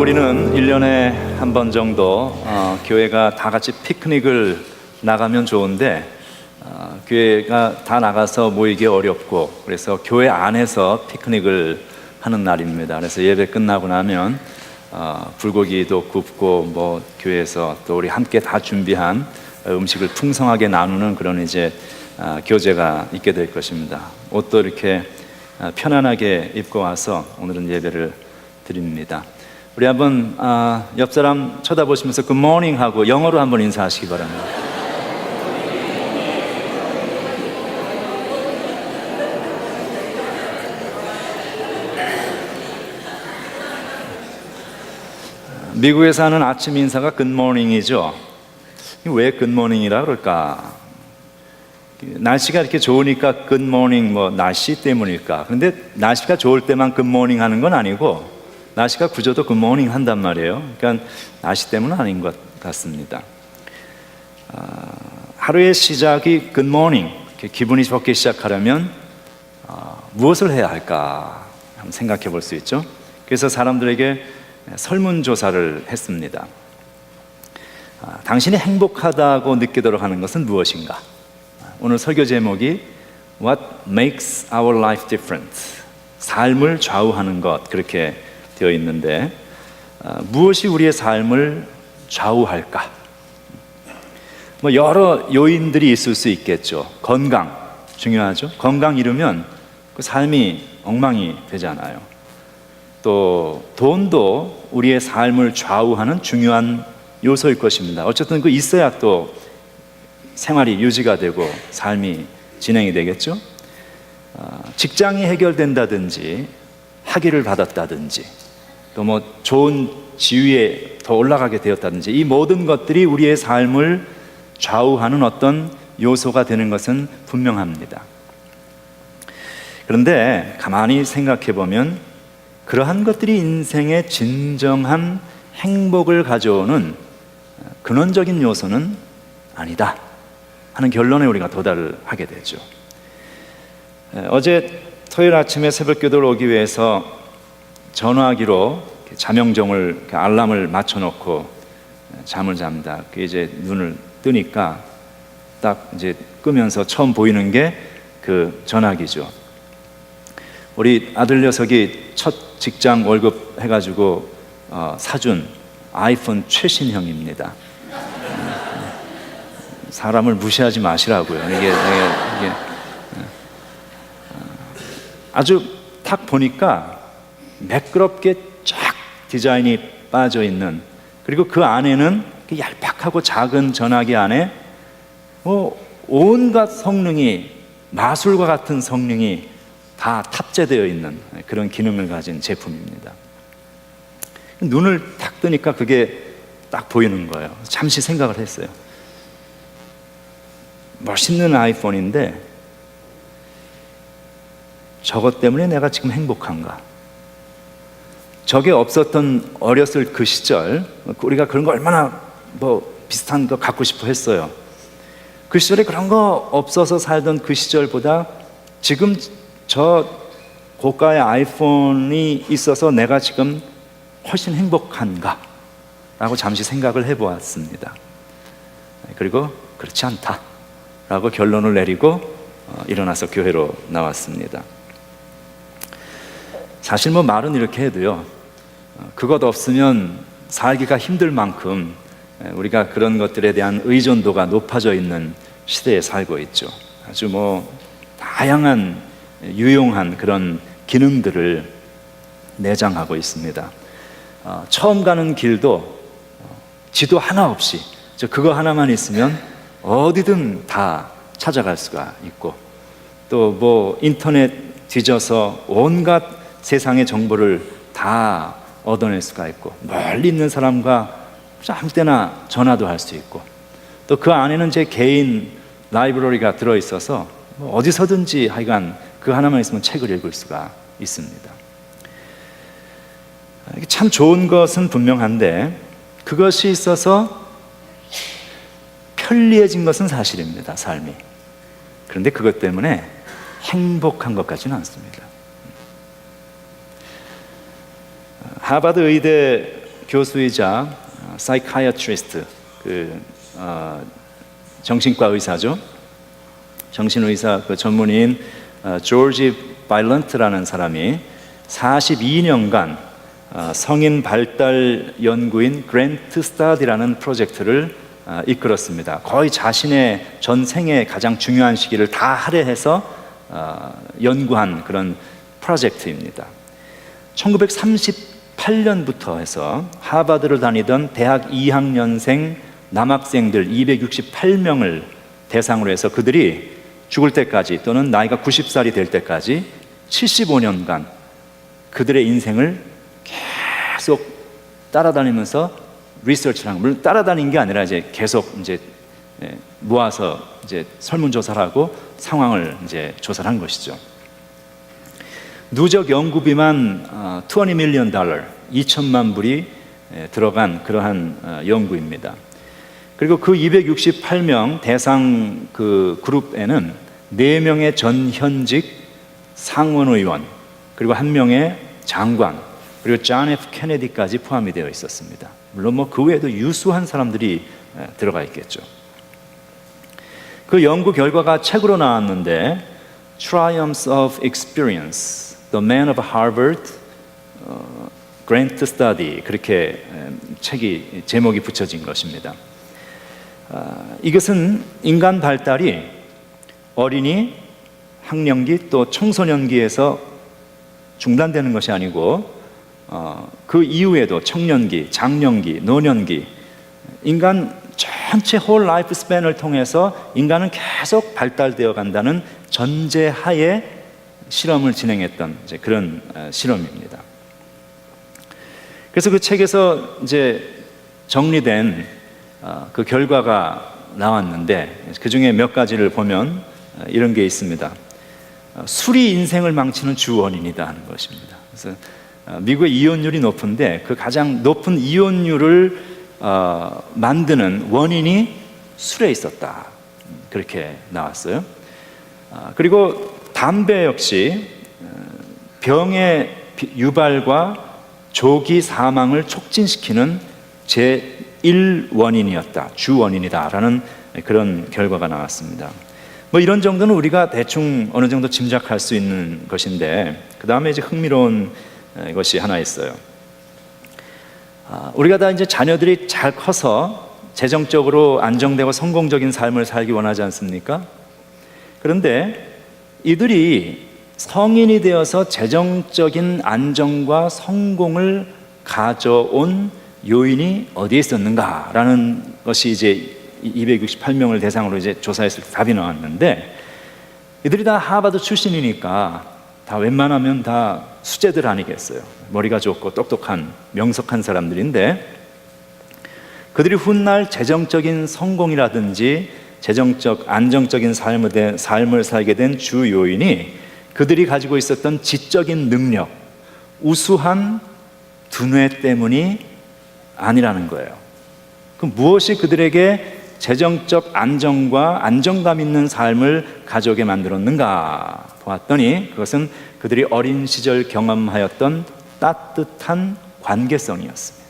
우리는 1년에 한 번 정도 교회가 다 같이 피크닉을 나가면 좋은데 교회가 다 나가서 모이기 어렵고, 그래서 교회 안에서 피크닉을 하는 날입니다. 그래서 예배 끝나고 나면 불고기도 굽고 뭐 교회에서 또 우리 함께 다 준비한 음식을 풍성하게 나누는 그런 이제 교제가 있게 될 것입니다. 옷도 이렇게 편안하게 입고 와서 오늘은 예배를 드립니다. 우리 한번 옆 사람 쳐다보시면서 Good morning 하고 영어로 한번 인사하시기 바랍니다. 미국에서 하는 아침 인사가 Good morning이죠. 왜 Good morning이라 그럴까? 날씨가 이렇게 좋으니까 Good morning, 뭐 날씨 때문일까? 그런데 날씨가 좋을 때만 Good morning 하는 건 아니고 날씨가 구져도 Good morning 한단 말이에요. 그러니까 날씨 때문은 아닌 것 같습니다. 하루의 시작이 Good morning, 기분이 좋게 시작하려면 무엇을 해야 할까 한번 생각해 볼 수 있죠. 그래서 사람들에게 설문조사를 했습니다. 당신이 행복하다고 느끼도록 하는 것은 무엇인가? 오늘 설교 제목이 What makes our life different? 삶을 좌우하는 것, 그렇게 되어 있는데 무엇이 우리의 삶을 좌우할까? 뭐 여러 요인들이 있을 수 있겠죠. 건강 중요하죠. 건강 잃으면 그 삶이 엉망이 되잖아요. 또 돈도 우리의 삶을 좌우하는 중요한 요소일 것입니다. 어쨌든 그 있어야 또 생활이 유지가 되고 삶이 진행이 되겠죠. 직장이 해결된다든지 학위를 받았다든지 또 뭐 좋은 지위에 더 올라가게 되었다든지 이 모든 것들이 우리의 삶을 좌우하는 어떤 요소가 되는 것은 분명합니다. 그런데 가만히 생각해 보면 그러한 것들이 인생의 진정한 행복을 가져오는 근원적인 요소는 아니다 하는 결론에 우리가 도달을 하게 되죠. 어제 토요일 아침에 새벽 기도를 오기 위해서 전화기로 자명종을 알람을 맞춰놓고 잠을 잡니다. 이제 눈을 뜨니까 딱 이제 끄면서 처음 보이는 게 그 전화기죠. 우리 아들 녀석이 첫 직장 월급 해가지고 사준 아이폰 최신형입니다. 사람을 무시하지 마시라고요. 이게 아주 딱 보니까 매끄럽게 쫙 디자인이 빠져 있는, 그리고 그 안에는 얄팍하고 작은 전화기 안에 온갖 성능이, 마술과 같은 성능이 다 탑재되어 있는 그런 기능을 가진 제품입니다. 눈을 딱 뜨니까 그게 딱 보이는 거예요. 잠시 생각을 했어요. 멋있는 아이폰인데 저것 때문에 내가 지금 행복한가? 저게 없었던 어렸을 그 시절, 우리가 그런 거 얼마나 비슷한 거 갖고 싶어 했어요. 그 시절에 그런 거 없어서 살던 그 시절보다 지금 저 고가의 아이폰이 있어서 내가 지금 훨씬 행복한가? 라고 잠시 생각을 해보았습니다. 그리고 그렇지 않다 라고 결론을 내리고 일어나서 교회로 나왔습니다. 사실 말은 이렇게 해도요, 그것 없으면 살기가 힘들 만큼 우리가 그런 것들에 대한 의존도가 높아져 있는 시대에 살고 있죠. 아주 다양한 유용한 그런 기능들을 내장하고 있습니다. 처음 가는 길도 지도 하나 없이 그거 하나만 있으면 어디든 다 찾아갈 수가 있고, 또 인터넷 뒤져서 온갖 세상의 정보를 다 얻어낼 수가 있고, 멀리 있는 사람과 아무 때나 전화도 할 수 있고, 또 그 안에는 제 개인 라이브러리가 들어있어서 어디서든지 하여간 그 하나만 있으면 책을 읽을 수가 있습니다. 참 좋은 것은 분명한데 그것이 있어서 편리해진 것은 사실입니다, 삶이. 그런데 그것 때문에 행복한 것 같지는 않습니다. 하버드 의대 교수이자 psychiatrist, 정신과 의사죠. 정신의사 전문의인 조지 바일런트라는 사람이 42년간 성인 발달 연구인 그랜트 스터디라는 프로젝트를 이끌었습니다. 거의 자신의 전생의 가장 중요한 시기를 다 할애해서 연구한 그런 프로젝트입니다. 1938년부터 해서 하버드를 다니던 대학 2학년생 남학생들 268명을 대상으로 해서 그들이 죽을 때까지 또는 나이가 90살이 될 때까지 75년간 그들의 인생을 계속 따라다니면서 리서치를 한, 물론 따라다닌 게 아니라 이제 계속 이제 모아서 이제 설문조사를 하고 상황을 이제 조사를 한 것이죠. 누적 연구비만 $20 million, 2천만 불이 들어간 그러한 연구입니다. 그리고 그 268명 대상 그 그룹에는 4명의 전현직 상원의원, 그리고 1명의 장관, 그리고 존 F 케네디까지 포함이 되어 있었습니다. 물론 뭐 그 외에도 유수한 사람들이 들어가 있겠죠. 그 연구 결과가 책으로 나왔는데 Triumphs of Experience, The Man of Harvard, Grant Study, 그렇게 책이 제목이 붙여진 것입니다. 이것은 인간 발달이 어린이, 학령기 또 청소년기에서 중단되는 것이 아니고 그 이후에도 청년기, 장년기, 노년기, 인간 전체 홀 라이프 스팬을 통해서 인간은 계속 발달되어 간다는 전제하에 실험을 진행했던 이제 그런 실험입니다. 그래서 그 책에서 이제 정리된 그 결과가 나왔는데 그 중에 몇 가지를 보면 이런 게 있습니다. 술이 인생을 망치는 주 원인이다 하는 것입니다. 그래서 미국의 이혼율이 높은데 그 가장 높은 이혼율을 만드는 원인이 술에 있었다, 그렇게 나왔어요. 그리고 담배 역시 병의 유발과 조기 사망을 촉진시키는 제1원인이었다, 주 원인이다라는 그런 결과가 나왔습니다. 뭐 이런 정도는 우리가 대충 어느 정도 짐작할 수 있는 것인데, 그 다음에 이제 흥미로운 것이 하나 있어요. 우리가 다 이제 자녀들이 잘 커서 재정적으로 안정되고 성공적인 삶을 살기 원하지 않습니까? 그런데 이들이 성인이 되어서 재정적인 안정과 성공을 가져온 요인이 어디에 있었는가라는 것이 이제 268명을 대상으로 이제 조사했을 때 답이 나왔는데, 이들이 다 하버드 출신이니까 다 웬만하면 다 수재들 아니겠어요. 머리가 좋고 똑똑한 명석한 사람들인데, 그들이 훗날 재정적인 성공이라든지 재정적 안정적인 삶을 살게 된 주 요인이 그들이 가지고 있었던 지적인 능력, 우수한 두뇌 때문이 아니라는 거예요. 그럼 무엇이 그들에게 재정적 안정과 안정감 있는 삶을 가져오게 만들었는가 보았더니, 그것은 그들이 어린 시절 경험하였던 따뜻한 관계성이었습니다.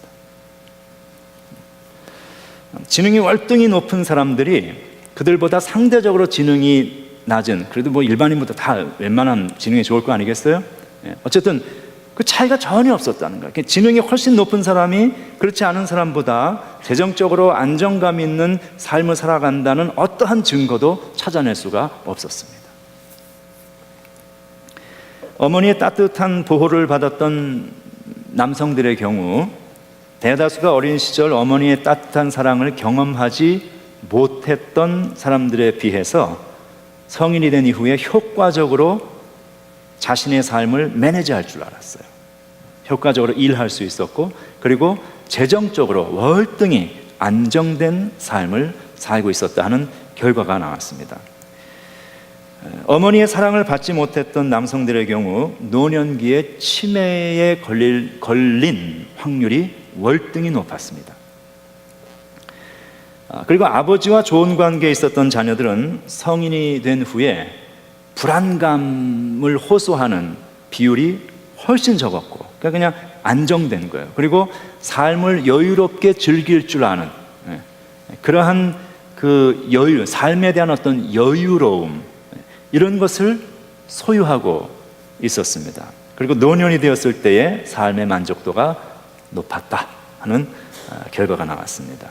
지능이 월등히 높은 사람들이 그들보다 상대적으로 지능이 낮은, 그래도 뭐 일반인보다 다 웬만한 지능이 좋을 거 아니겠어요? 어쨌든 그 차이가 전혀 없었다는 거예요. 지능이 훨씬 높은 사람이 그렇지 않은 사람보다 재정적으로 안정감 있는 삶을 살아간다는 어떠한 증거도 찾아낼 수가 없었습니다. 어머니의 따뜻한 보호를 받았던 남성들의 경우 대다수가 어린 시절 어머니의 따뜻한 사랑을 경험하지 못했던 사람들에 비해서 성인이 된 이후에 효과적으로 자신의 삶을 매니지할 줄 알았어요. 효과적으로 일할 수 있었고, 그리고 재정적으로 월등히 안정된 삶을 살고 있었다 하는 결과가 나왔습니다. 어머니의 사랑을 받지 못했던 남성들의 경우 노년기에 치매에 걸린 확률이 월등히 높았습니다. 그리고 아버지와 좋은 관계에 있었던 자녀들은 성인이 된 후에 불안감을 호소하는 비율이 훨씬 적었고, 그러니까 그냥 안정된 거예요. 그리고 삶을 여유롭게 즐길 줄 아는 그러한 그 여유, 삶에 대한 어떤 여유로움, 이런 것을 소유하고 있었습니다. 그리고 노년이 되었을 때의 삶의 만족도가 높았다 하는 결과가 나왔습니다.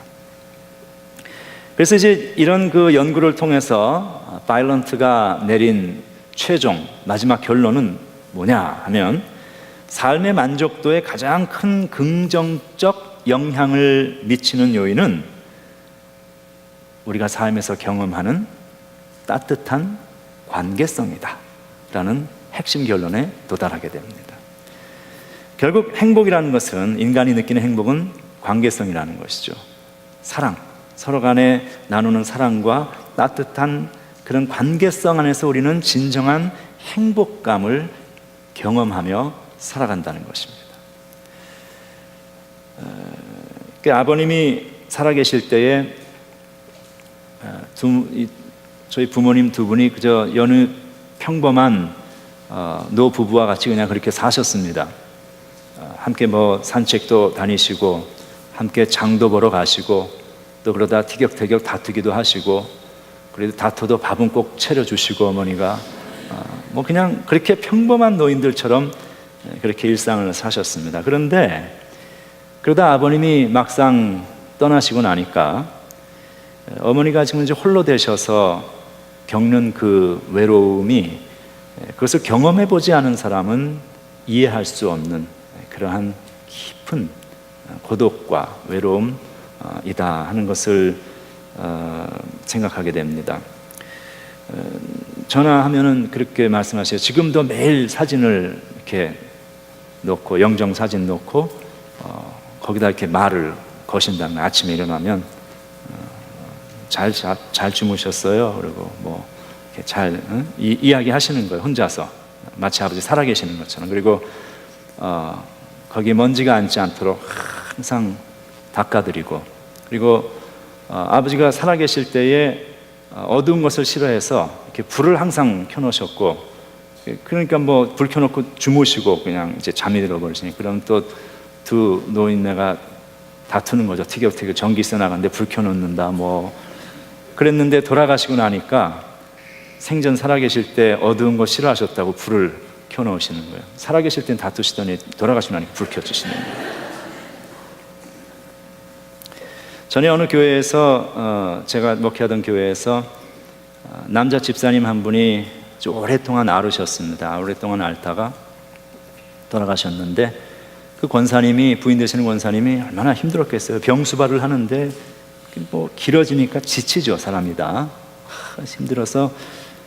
그래서 이제 이런 그 연구를 통해서 바일런트가 내린 최종 마지막 결론은 뭐냐 하면, 삶의 만족도에 가장 큰 긍정적 영향을 미치는 요인은 우리가 삶에서 경험하는 따뜻한 관계성이다 라는 핵심 결론에 도달하게 됩니다. 결국 행복이라는 것은, 인간이 느끼는 행복은 관계성이라는 것이죠. 사랑, 서로 간에 나누는 사랑과 따뜻한 그런 관계성 안에서 우리는 진정한 행복감을 경험하며 살아간다는 것입니다. 아버님이 살아계실 때에 저희 부모님 두 분이 그저 여느 평범한 노부부와 같이 그냥 그렇게 사셨습니다. 함께 뭐 산책도 다니시고, 함께 장도 보러 가시고, 또 그러다 티격태격 다투기도 하시고, 그래도 다투도 밥은 꼭 차려주시고, 어머니가 뭐 그냥 그렇게 평범한 노인들처럼 그렇게 일상을 사셨습니다. 그런데 그러다 아버님이 막상 떠나시고 나니까 어머니가 지금 이제 홀로 되셔서 겪는 그 외로움이, 그것을 경험해 보지 않은 사람은 이해할 수 없는 그러한 깊은 고독과 외로움이다 하는 것을 생각하게 됩니다. 전화하면은 그렇게 말씀하세요. 지금도 매일 사진을 이렇게 놓고, 영정 사진 놓고 거기다 이렇게 말을 거신다는, 아침에 일어나면 잘 주무셨어요? 그리고 뭐 이렇게 잘 이야기 하시는 거예요. 혼자서 마치 아버지 살아계시는 것처럼. 그리고 거기에 먼지가 앉지 않도록 항상 닦아드리고, 그리고 아버지가 살아계실 때에 어두운 것을 싫어해서 이렇게 불을 항상 켜놓으셨고, 그러니까 뭐 불 켜놓고 주무시고 그냥 이제 잠이 들어버리시니, 그럼 또 두 노인네가 다투는 거죠. 티격태격 전기세 나가는데 불 켜놓는다 뭐. 그랬는데 돌아가시고 나니까 생전 살아계실 때 어두운 거 싫어하셨다고 불을 켜놓으시는 거예요. 살아계실 땐 다투시더니 돌아가시고 나니까 불 켜주시는 거예요. 전에 어느 교회에서, 제가 목회하던 교회에서 남자 집사님 한 분이 오랫동안 앓으셨습니다. 오랫동안 앓다가 돌아가셨는데, 그 권사님이, 부인 되시는 권사님이 얼마나 힘들었겠어요. 병수발을 하는데 뭐 길어지니까 지치죠, 사람이 다. 힘들어서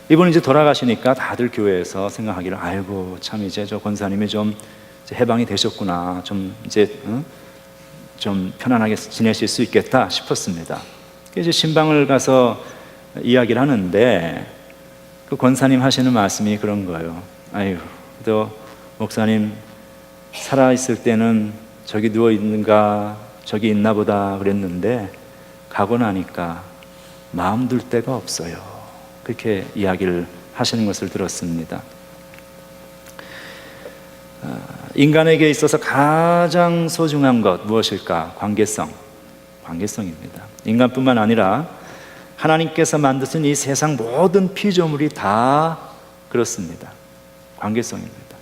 이분이 이제 돌아가시니까 다들 교회에서 생각하기를, 아이고 참 이제 저 권사님이 좀 이제 해방이 되셨구나, 좀 이제 좀 편안하게 지내실 수 있겠다 싶었습니다. 이제 신방을 가서 이야기를 하는데 그 권사님 하시는 말씀이 그런 거예요. 아유, 또 목사님 살아있을 때는 저기 누워있는가, 저기 있나 보다 그랬는데 가고 나니까 마음 둘 데가 없어요. 그렇게 이야기를 하시는 것을 들었습니다. 인간에게 있어서 가장 소중한 것 무엇일까? 관계성입니다. 인간뿐만 아니라 하나님께서 만드신 이 세상 모든 피조물이 다 그렇습니다. 관계성입니다.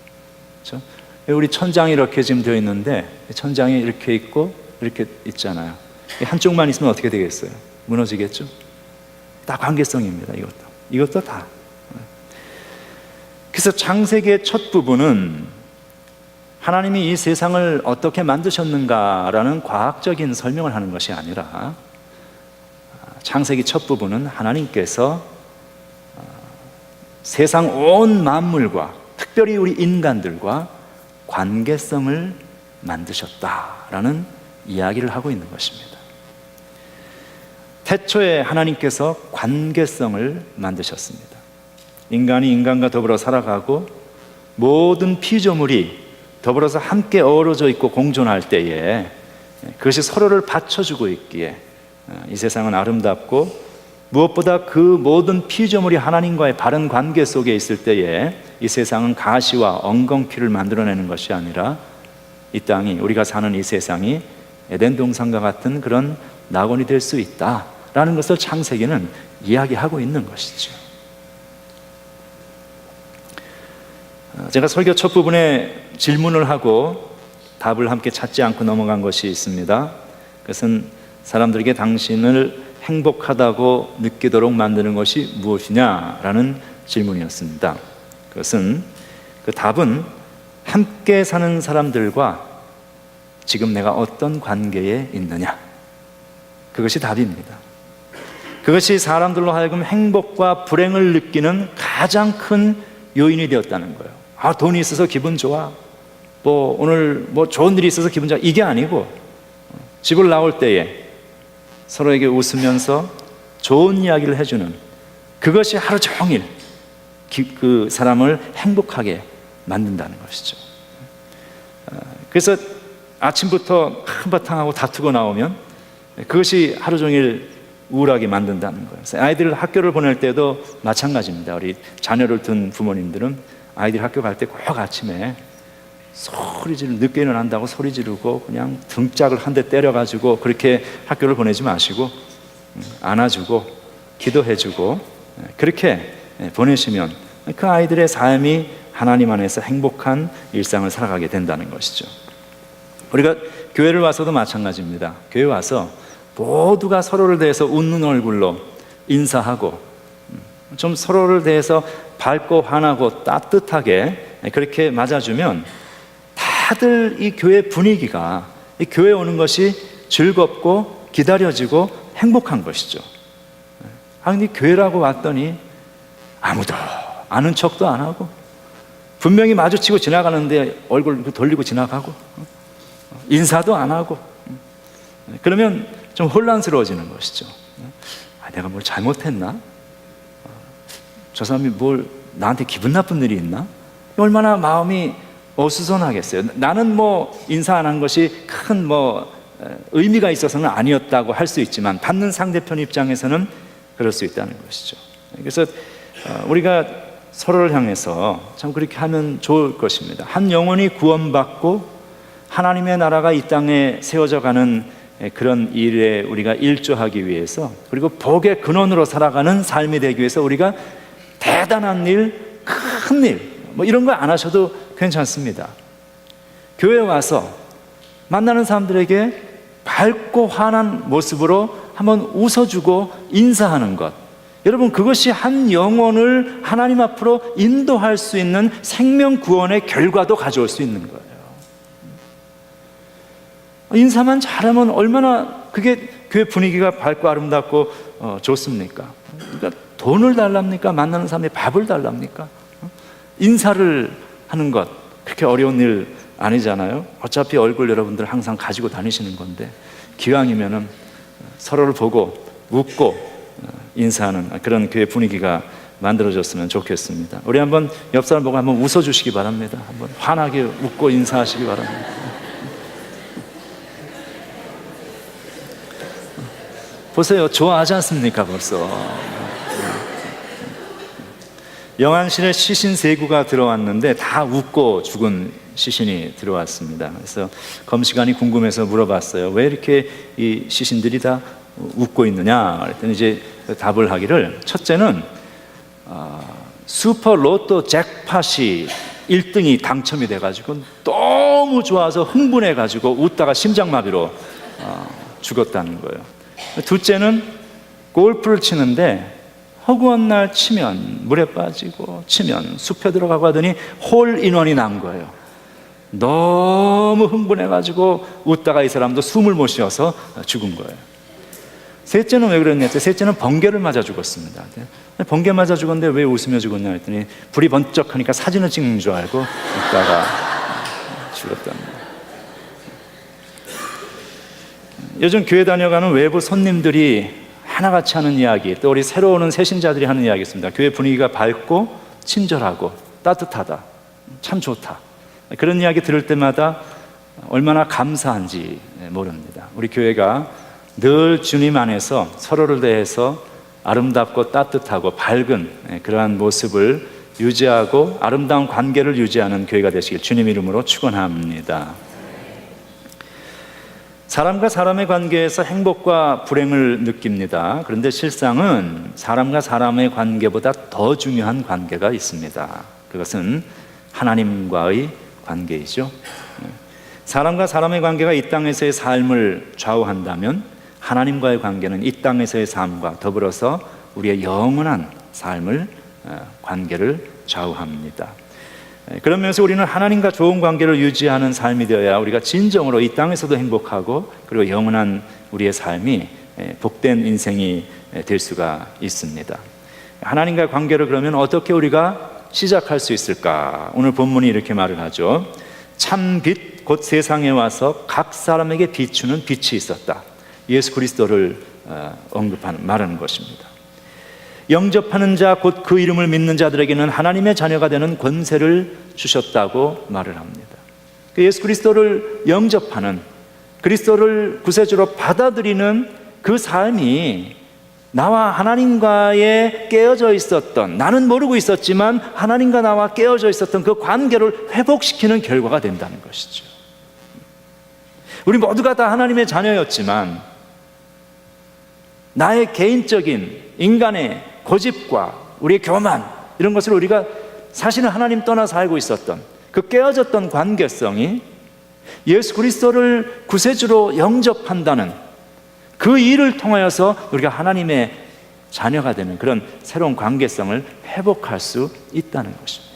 그렇죠? 우리 천장이 이렇게 지금 되어 있는데, 천장이 이렇게 있고 이렇게 있잖아요. 한쪽만 있으면 어떻게 되겠어요? 무너지겠죠? 다 관계성입니다. 이것도 다. 그래서 창세기의 첫 부분은 하나님이 이 세상을 어떻게 만드셨는가라는 과학적인 설명을 하는 것이 아니라, 창세기 첫 부분은 하나님께서 세상 온 만물과 특별히 우리 인간들과 관계성을 만드셨다라는 이야기를 하고 있는 것입니다. 태초에 하나님께서 관계성을 만드셨습니다. 인간이 인간과 더불어 살아가고 모든 피조물이 더불어서 함께 어우러져 있고 공존할 때에 그것이 서로를 받쳐주고 있기에 이 세상은 아름답고, 무엇보다 그 모든 피조물이 하나님과의 바른 관계 속에 있을 때에 이 세상은 가시와 엉겅퀴를 만들어내는 것이 아니라 이 땅이, 우리가 사는 이 세상이 에덴 동산과 같은 그런 낙원이 될 수 있다라는 것을 창세기는 이야기하고 있는 것이죠. 제가 설교 첫 부분에 질문을 하고 답을 함께 찾지 않고 넘어간 것이 있습니다. 그것은 사람들에게 당신을 행복하다고 느끼도록 만드는 것이 무엇이냐라는 질문이었습니다. 그것은, 그 답은 함께 사는 사람들과 지금 내가 어떤 관계에 있느냐, 그것이 답입니다. 그것이 사람들로 하여금 행복과 불행을 느끼는 가장 큰 요인이 되었다는 거예요. 돈이 있어서 기분 좋아, 오늘 좋은 일이 있어서 기분 좋아, 이게 아니고 집을 나올 때에 서로에게 웃으면서 좋은 이야기를 해주는 그것이 하루 종일 그 사람을 행복하게 만든다는 것이죠. 그래서 아침부터 한바탕 하고 다투고 나오면 그것이 하루 종일 우울하게 만든다는 거예요. 아이들을 학교를 보낼 때도 마찬가지입니다. 우리 자녀를 둔 부모님들은 아이들이 학교 갈 때 꼭 아침에 늦게 일어난다고 소리 지르고 그냥 등짝을 한 대 때려가지고 그렇게 학교를 보내지 마시고 안아주고 기도해주고 그렇게 보내시면 그 아이들의 삶이 하나님 안에서 행복한 일상을 살아가게 된다는 것이죠. 우리가 교회를 와서도 마찬가지입니다. 교회 와서 모두가 서로를 대해서 웃는 얼굴로 인사하고 좀 서로를 대해서 밝고 환하고 따뜻하게 그렇게 맞아주면 다들 이 교회 분위기가, 이 교회 오는 것이 즐겁고 기다려지고 행복한 것이죠. 근데 교회라고 왔더니 아무도 아는 척도 안 하고 분명히 마주치고 지나가는데 얼굴 돌리고 지나가고 인사도 안 하고 그러면 좀 혼란스러워지는 것이죠. 내가 뭘 잘못했나? 저 사람이 나한테 기분 나쁜 일이 있나? 얼마나 마음이 어수선하겠어요. 나는 인사 안 한 것이 큰 의미가 있어서는 아니었다고 할 수 있지만 받는 상대편 입장에서는 그럴 수 있다는 것이죠. 그래서 우리가 서로를 향해서 참 그렇게 하면 좋을 것입니다. 한 영혼이 구원받고 하나님의 나라가 이 땅에 세워져 가는 그런 일에 우리가 일조하기 위해서, 그리고 복의 근원으로 살아가는 삶이 되기 위해서 우리가 대단한 일, 큰 일, 이런 거 안 하셔도 괜찮습니다. 교회 와서 만나는 사람들에게 밝고 환한 모습으로 한번 웃어주고 인사하는 것, 여러분 그것이 한 영혼을 하나님 앞으로 인도할 수 있는 생명 구원의 결과도 가져올 수 있는 거예요. 인사만 잘하면 얼마나 그게 교회 분위기가 밝고 아름답고 좋습니까? 그러니까 돈을 달랍니까? 만나는 사람이 밥을 달랍니까? 인사를 하는 것 그렇게 어려운 일 아니잖아요. 어차피 얼굴 여러분들 항상 가지고 다니시는 건데 기왕이면은 서로를 보고 웃고 인사하는 그런 교회 분위기가 만들어졌으면 좋겠습니다. 우리 한번 옆 사람 보고 한번 웃어주시기 바랍니다. 한번 환하게 웃고 인사하시기 바랍니다. 보세요, 좋아하지 않습니까? 벌써 영안실에 시신 3구가 들어왔는데 다 웃고 죽은 시신이 들어왔습니다. 그래서 검시관이 궁금해서 물어봤어요. 왜 이렇게 이 시신들이 다 웃고 있느냐? 그랬더니 이제 답을 하기를, 첫째는 슈퍼 로또 잭팟이 1등이 당첨이 돼가지고 너무 좋아서 흥분해가지고 웃다가 심장마비로 죽었다는 거예요. 둘째는 골프를 치는데 허구한 날 치면 물에 빠지고 치면 숲에 들어가고 하더니 홀인원이 난 거예요. 너무 흥분해가지고 웃다가 이 사람도 숨을 못 쉬어서 죽은 거예요. 셋째는 왜 그랬냐? 셋째는 번개를 맞아 죽었습니다. 번개 맞아 죽었는데 왜 웃으며 죽었냐 했더니 불이 번쩍하니까 사진을 찍는 줄 알고 웃다가 죽었답니다. 요즘 교회 다녀가는 외부 손님들이 하나같이 하는 이야기, 또 우리 새로 오는 새신자들이 하는 이야기 있습니다. 교회 분위기가 밝고 친절하고 따뜻하다, 참 좋다, 그런 이야기 들을 때마다 얼마나 감사한지 모릅니다. 우리 교회가 늘 주님 안에서 서로를 대해서 아름답고 따뜻하고 밝은 그러한 모습을 유지하고 아름다운 관계를 유지하는 교회가 되시길 주님 이름으로 축원합니다. 사람과 사람의 관계에서 행복과 불행을 느낍니다. 그런데 실상은 사람과 사람의 관계보다 더 중요한 관계가 있습니다. 그것은 하나님과의 관계이죠. 사람과 사람의 관계가 이 땅에서의 삶을 좌우한다면 하나님과의 관계는 이 땅에서의 삶과 더불어서 우리의 영원한 삶을 관계를 좌우합니다. 그런 면에서 우리는 하나님과 좋은 관계를 유지하는 삶이 되어야 우리가 진정으로 이 땅에서도 행복하고 그리고 영원한 우리의 삶이 복된 인생이 될 수가 있습니다. 하나님과의 관계를 그러면 어떻게 우리가 시작할 수 있을까? 오늘 본문이 이렇게 말을 하죠. 참 빛 곧 세상에 와서 각 사람에게 비추는 빛이 있었다. 예수 그리스도를 말하는 것입니다. 영접하는 자 곧 그 이름을 믿는 자들에게는 하나님의 자녀가 되는 권세를 주셨다고 말을 합니다. 예수 그리스도를 영접하는, 그리스도를 구세주로 받아들이는 그 삶이 나와 하나님과의 깨어져 있었던, 나는 모르고 있었지만 하나님과 나와 깨어져 있었던 그 관계를 회복시키는 결과가 된다는 것이죠. 우리 모두가 다 하나님의 자녀였지만 나의 개인적인 인간의 고집과 우리의 교만, 이런 것을 우리가 사실은 하나님 떠나 살고 있었던 그 깨어졌던 관계성이 예수 그리스도를 구세주로 영접한다는 그 일을 통하여서 우리가 하나님의 자녀가 되는 그런 새로운 관계성을 회복할 수 있다는 것입니다.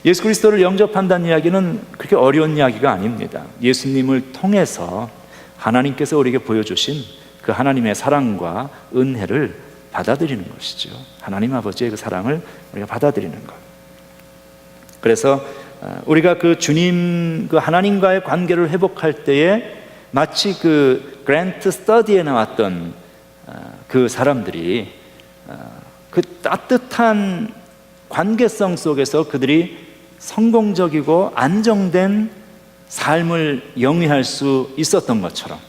예수 그리스도를 영접한다는 이야기는 그렇게 어려운 이야기가 아닙니다. 예수님을 통해서 하나님께서 우리에게 보여주신 그 하나님의 사랑과 은혜를 받아들이는 것이죠. 하나님 아버지의 그 사랑을 우리가 받아들이는 것. 그래서 우리가 그 주님, 그 하나님과의 관계를 회복할 때에 마치 그 그랜트 스터디에 나왔던 그 사람들이 그 따뜻한 관계성 속에서 그들이 성공적이고 안정된 삶을 영위할 수 있었던 것처럼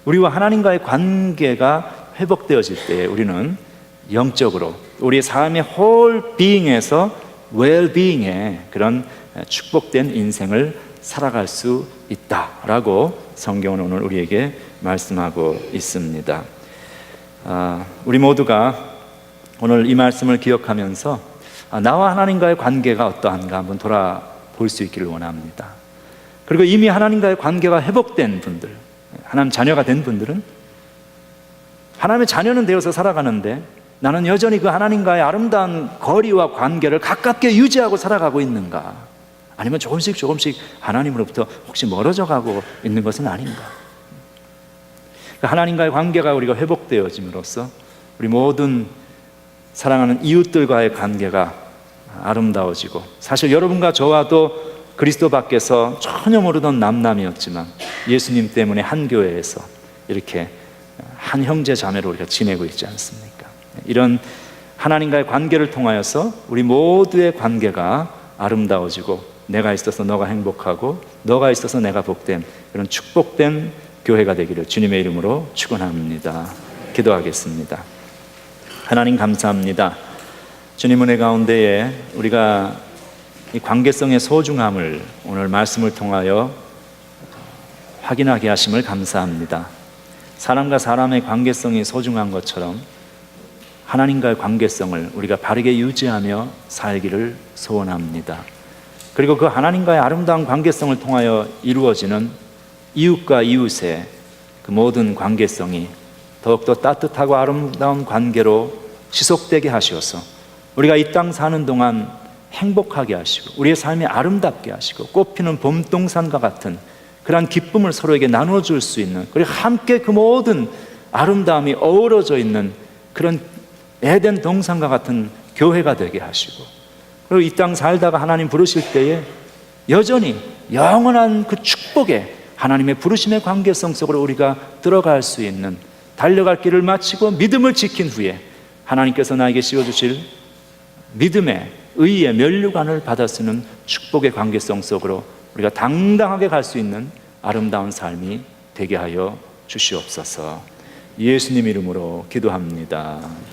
우리와 하나님과의 관계가 회복되어질 때 우리는 영적으로 우리의 삶의 홀 비잉에서 웰비잉의 그런 축복된 인생을 살아갈 수 있다라고 성경은 오늘 우리에게 말씀하고 있습니다. 우리 모두가 오늘 이 말씀을 기억하면서 나와 하나님과의 관계가 어떠한가 한번 돌아볼 수 있기를 원합니다. 그리고 이미 하나님과의 관계가 회복된 분들, 하나님 자녀가 된 분들은 하나님의 자녀는 되어서 살아가는데 나는 여전히 그 하나님과의 아름다운 거리와 관계를 가깝게 유지하고 살아가고 있는가? 아니면 조금씩 하나님으로부터 혹시 멀어져 가고 있는 것은 아닌가? 하나님과의 관계가 우리가 회복되어짐으로써 우리 모든 사랑하는 이웃들과의 관계가 아름다워지고, 사실 여러분과 저와도 그리스도 밖에서 전혀 모르던 남남이었지만 예수님 때문에 한 교회에서 이렇게 한 형제 자매로 우리가 지내고 있지 않습니까? 이런 하나님과의 관계를 통하여서 우리 모두의 관계가 아름다워지고 내가 있어서 너가 행복하고 너가 있어서 내가 복된 그런 축복된 교회가 되기를 주님의 이름으로 축원합니다. 기도하겠습니다. 하나님 감사합니다. 주님 은혜 가운데에 우리가 이 관계성의 소중함을 오늘 말씀을 통하여 확인하게 하심을 감사합니다. 사람과 사람의 관계성이 소중한 것처럼 하나님과의 관계성을 우리가 바르게 유지하며 살기를 소원합니다. 그리고 그 하나님과의 아름다운 관계성을 통하여 이루어지는 이웃과 이웃의 그 모든 관계성이 더욱더 따뜻하고 아름다운 관계로 지속되게 하시어서 우리가 이 땅 사는 동안 행복하게 하시고 우리의 삶이 아름답게 하시고 꽃피는 봄동산과 같은 그러한 기쁨을 서로에게 나눠줄 수 있는, 그리고 함께 그 모든 아름다움이 어우러져 있는 그런 에덴 동산과 같은 교회가 되게 하시고, 그리고 이 땅 살다가 하나님 부르실 때에 여전히 영원한 그 축복에 하나님의 부르심의 관계성 속으로 우리가 들어갈 수 있는, 달려갈 길을 마치고 믿음을 지킨 후에 하나님께서 나에게 씌워주실 믿음의 의의 면류관을 받아 쓰는 축복의 관계성 속으로 우리가 당당하게 갈 수 있는 아름다운 삶이 되게 하여 주시옵소서. 예수님 이름으로 기도합니다.